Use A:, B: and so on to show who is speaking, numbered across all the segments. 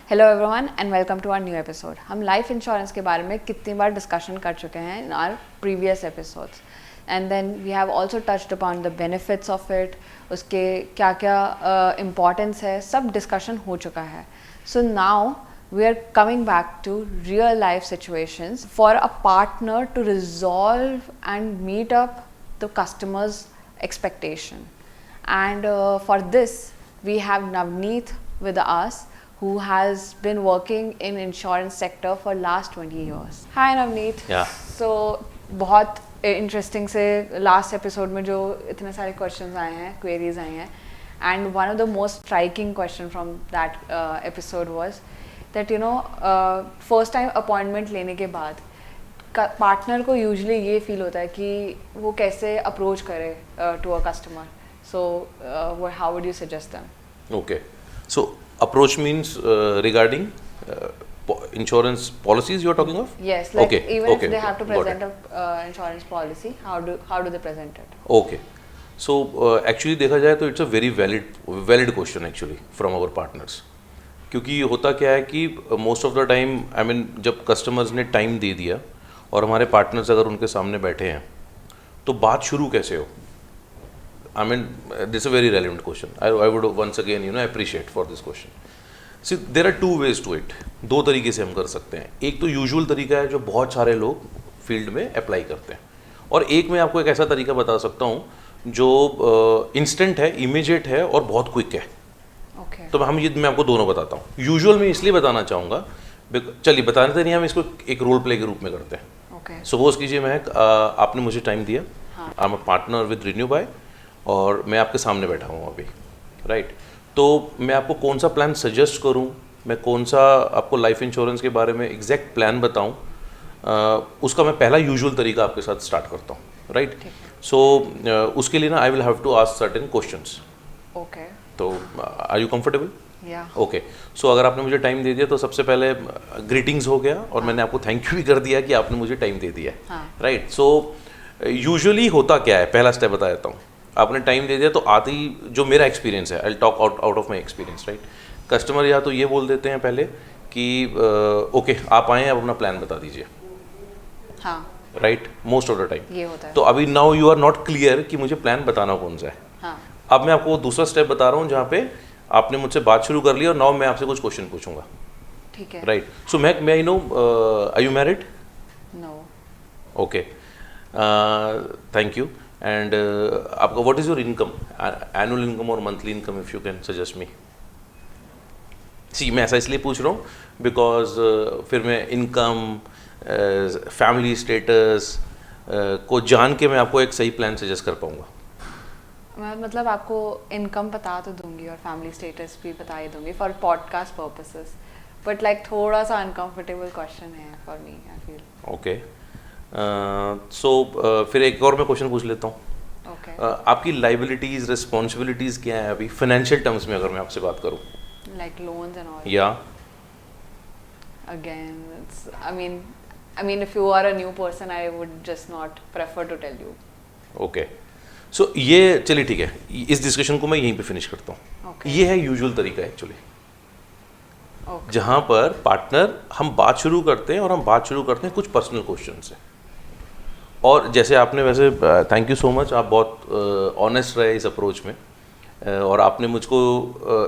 A: Hello everyone and welcome to our new episode. हम life insurance के बारे में कितनी बार डिस्कशन कर चुके हैं in our previous episodes and then we have also touched upon the benefits of it, उसके क्या क्या इम्पॉर्टेंस है, सब डिस्कशन हो चुका है. So now we are coming back to real life situations for a partner to resolve and meet up the customer's expectation. And for this we have Navneet with us, who has been working in insurance sector for last 20 years. Hi Navneet.
B: Yeah.
A: So बहुत interesting से last episode में जो इतने सारे questions आए हैं, queries आए हैं, and one of the most striking question from that episode was that first time appointment लेने के बाद पार्टनर को यूजली ये फील होता है कि वो कैसे अप्रोच करे to a customer. So how would you suggest them?
B: Okay. So approach means regarding insurance policies you are talking of?
A: Yes, like
B: Okay.
A: even
B: Okay.
A: if they have to
B: Got
A: present
B: it.
A: a insurance policy, how do they present it?
B: Okay. So actually देखा जाए तो it's a very valid question actually from our partners. क्योंकि होता क्या है कि most of the time जब customers ने टाइम दे दिया और हमारे पार्टनर्स अगर उनके सामने बैठे हैं तो बात शुरू कैसे हो. This a very relevant question. I would once again appreciate for this question. See there are two ways to it. दो तरीके से हम कर सकते हैं. एक तो यूजुअल तरीका है जो बहुत सारे लोग फील्ड में अप्लाई करते हैं, और एक मैं आपको एक ऐसा तरीका बता सकता हूँ जो इंस्टेंट है, इमीडिएट है और बहुत क्विक है.
A: Okay.
B: तो मैं आपको दोनों बताता हूँ. यूजुअल में इसलिए बताना चाहूँगा, चलिए बताने तो नहीं, हम इसको एक रोल प्ले के रूप में करते हैं.
A: Okay.
B: सपोज कीजिए आपने मुझे टाइम दिया, I am a partner with RenewBuy, और मैं आपके सामने बैठा हूँ अभी, राइट. तो मैं आपको कौन सा प्लान सजेस्ट करूँ, मैं कौन सा आपको लाइफ इंश्योरेंस के बारे में एग्जैक्ट प्लान बताऊँ, उसका मैं पहला यूजुअल तरीका आपके साथ स्टार्ट करता हूँ, राइट. सो उसके लिए ना I will have to ask certain questions.
A: Okay.
B: तो are you comfortable?
A: Yeah.
B: Okay. So अगर आपने मुझे टाइम दे दिया तो सबसे पहले ग्रीटिंग्स हो गया, और मैंने आपको थैंक यू भी कर दिया कि आपने मुझे टाइम दे दिया, राइट. सो यूजुअली होता क्या है, पहला स्टेप बता देता हूँ. आपने टाइम दे दिया तो आते ही जो मेरा एक्सपीरियंस है, I talk out of my experience, right. Customer या तो ये बोल देते हैं पहले कि ओके आप आए, अब अपना प्लान बता दीजिए,
A: हाँ,
B: right. Most of the time
A: ये होता है.
B: तो अभी now you are not clear कि मुझे प्लान बताना कौन सा है.
A: हाँ.
B: अब मैं आपको दूसरा स्टेप बता रहा हूँ जहाँ पे आपने मुझसे बात शुरू कर ली और नाउ मैं आपसे कुछ क्वेश्चन पूछूंगा,
A: ठीक है.
B: राइट. सो मैं I know, are you married?
A: No.
B: Okay, thank you. And आपका what is your income, annual income और monthly income, if you can suggest me. See मैं ऐसा इसलिए पूछ रहा हूँ बिकॉज फिर मैं इनकम, फैमिली स्टेटस को जान के मैं आपको एक सही प्लान सजेस्ट कर पाऊँगा.
A: मैं मतलब आपको इनकम बता तो दूंगी और फैमिली स्टेटस भी बता ही दूंगी for podcast purposes, but like थोड़ा सा अनकंफर्टेबल क्वेश्चन है for me, I feel.
B: Okay. So फिर एक और मैं क्वेश्चन पूछ लेता हूँ.
A: ओके.
B: आपकी लाइबिलिटीज, रिस्पॉन्सिबिलिटीज क्या है अभी फाइनेंशियल टर्म्स में, अगर मैं आपसे बात करूँ?
A: Like loans and all.
B: या
A: again it's I mean if you are a new person I would just not prefer to tell you.
B: Okay. So ये चलिए ठीक है, इस डिस्कशन को मैं यहीं पे फिनिश करता हूँ.
A: Okay.
B: ये है यूजुअल तरीका एक्चुअली,
A: Okay.
B: जहाँ पर पार्टनर हम बात शुरू करते हैं, और हम बात शुरू करते हैं कुछ पर्सनल क्वेश्चन से. और जैसे आपने वैसे थैंक यू सो मच, आप बहुत ऑनेस्ट रहे इस अप्रोच में, और आपने मुझको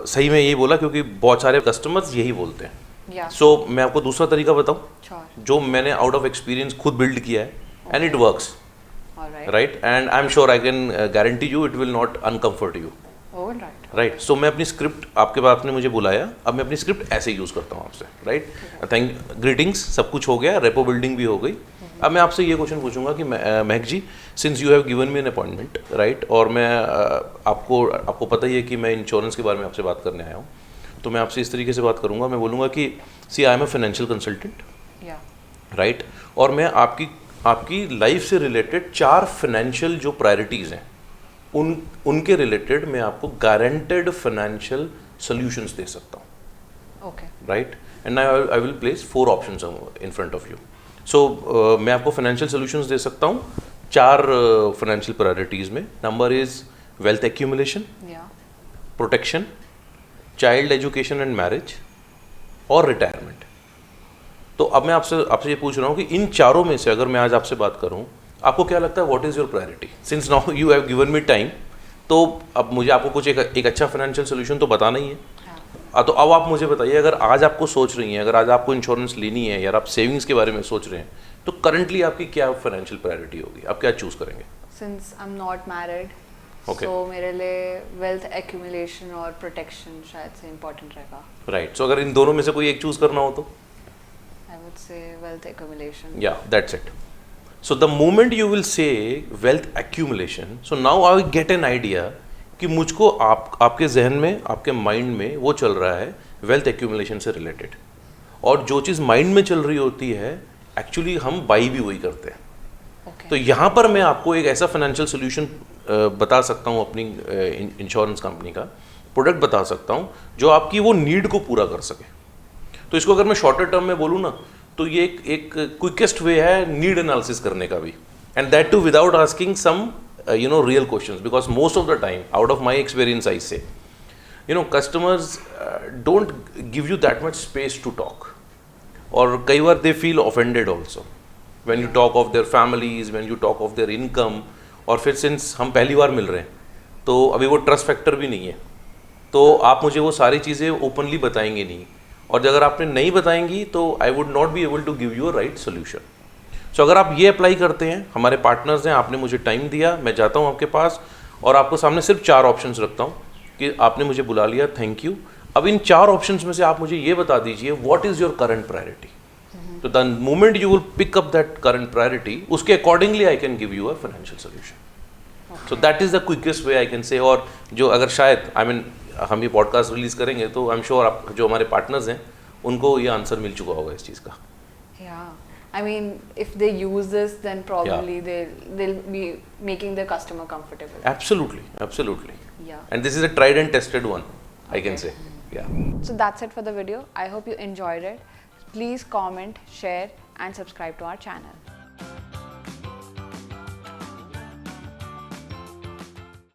B: सही में यही बोला क्योंकि बहुत सारे कस्टमर्स यही बोलते हैं.
A: Yeah.
B: सो मैं आपको दूसरा तरीका बताऊँ
A: Sure.
B: जो मैंने आउट ऑफ एक्सपीरियंस खुद बिल्ड किया है, and it works,
A: All right.
B: Right. And I am sure I can guarantee you it will not uncomfort you,
A: All right.
B: Right. So मैं अपनी स्क्रिप्ट, आपके बाद आपने मुझे बुलाया, अब मैं अपनी स्क्रिप्ट ऐसे यूज़ करता हूँ आपसे, राइट. थैंक, ग्रीटिंग्स, सब कुछ हो गया, रेपो बिल्डिंग भी हो गई. अब मैं आपसे ये क्वेश्चन पूछूंगा कि Mahak ji, since you have given me an appointment, right, और मैं आपको पता ही है कि मैं इंश्योरेंस के बारे में आपसे बात करने आया हूँ, तो मैं आपसे इस तरीके से बात करूँगा. मैं बोलूँगा कि see I am a financial consultant,
A: Yeah.
B: Right, और मैं आपकी लाइफ से रिलेटेड 4 फाइनेंशियल जो प्रायोरिटीज़ हैं उनके रिलेटेड मैं आपको गारंटेड फाइनेंशियल सॉल्यूशंस दे सकता हूँ,
A: Okay.
B: Right. And I will place 4 options in front of you. So मैं आपको फाइनेंशियल सॉल्यूशंस दे सकता हूँ 4 फाइनेंशियल प्रायोरिटीज़ में. Number is wealth accumulation,
A: Yeah.
B: Protection, child education and marriage, और रिटायरमेंट। तो अब मैं आपसे ये पूछ रहा हूँ कि इन चारों में से अगर मैं आज आपसे बात करूँ, आपको क्या लगता है what is your priority? Since now you have given me time, तो अब मुझे आपको कुछ एक अच्छा फाइनेंशियल सोल्यूशन तो बताना ही है। तो अब आप मुझे बताइए, अगर आज आपको सोच रही हैं, अगर आज आपको इंश्योरेंस लेनी है या आप सेविंग्स के बारे में सोच रहे हैं, तो करंटली आपकी क्या फाइनेंशियल प्रायोरिटी होगी? आप क्या चूज करेंगे?
A: Since I am not married,
B: Okay.
A: तो मेरे लिए वेल्थ एक्यूमुलेशन और प्रोटेक्शन शायद से इम्पोर्टेंट रहेगा।
B: राइट, सो अगर इन दोनों में से कोई एक चूज करना हो तो
A: I would say wealth accumulation.
B: या that's it. So the moment you will say wealth accumulation, so now I get an idea कि मुझको आपके जहन में, आपके माइंड में वो चल रहा है वेल्थ एक्यूमुलेशन से रिलेटेड, और जो चीज़ माइंड में चल रही होती है एक्चुअली हम बाई भी वही करते हैं। तो यहाँ पर मैं आपको एक ऐसा फाइनेंशियल सोल्यूशन बता सकता हूँ, अपनी इंश्योरेंस कंपनी का प्रोडक्ट बता सकता हूँ जो आपकी वो नीड को पूरा कर सके। तो इसको अगर मैं शॉर्टर टर्म में बोलूँ ना, तो ये एक क्विकेस्ट वे है नीड एनालिसिस करने का भी, and that too without asking some real questions, because most of the time, out of my experience, I say, customers don't give you that much space to talk, और कई बार they feel offended also when you talk of their families, when you talk of their income, और फिर since हम पहली बार मिल रहे हैं तो अभी वो ट्रस्ट फैक्टर भी नहीं है, तो आप मुझे वो सारी चीज़ें ओपनली बताएंगे नहीं, और अगर आपने नहीं बताएंगी तो I would not be able to give you a right solution. So अगर आप ये अप्लाई करते हैं, हमारे पार्टनर्स हैं, आपने मुझे टाइम दिया, मैं जाता हूँ आपके पास और आपको सामने सिर्फ 4 ऑप्शंस रखता हूँ कि आपने मुझे बुला लिया, थैंक यू। अब इन 4 ऑप्शंस में से आप मुझे ये बता दीजिए what is your current priority. तो the moment you will pick up that current priority, उसके accordingly I can give you a financial solution. So that is the quickest way I can say. और जो अगर शायद हम ये podcast release करेंगे तो आई एम श्योर आप जो हमारे पार्टनर्स हैं उनको ये आंसर मिल चुका होगा इस चीज़ का।
A: I mean, if they use this, then probably they'll be making their customer comfortable.
B: Absolutely, absolutely.
A: Yeah.
B: And this is a tried and tested one, I can say. Yeah.
A: So that's it for the video. I hope you enjoyed it. Please comment, share, and subscribe to our channel.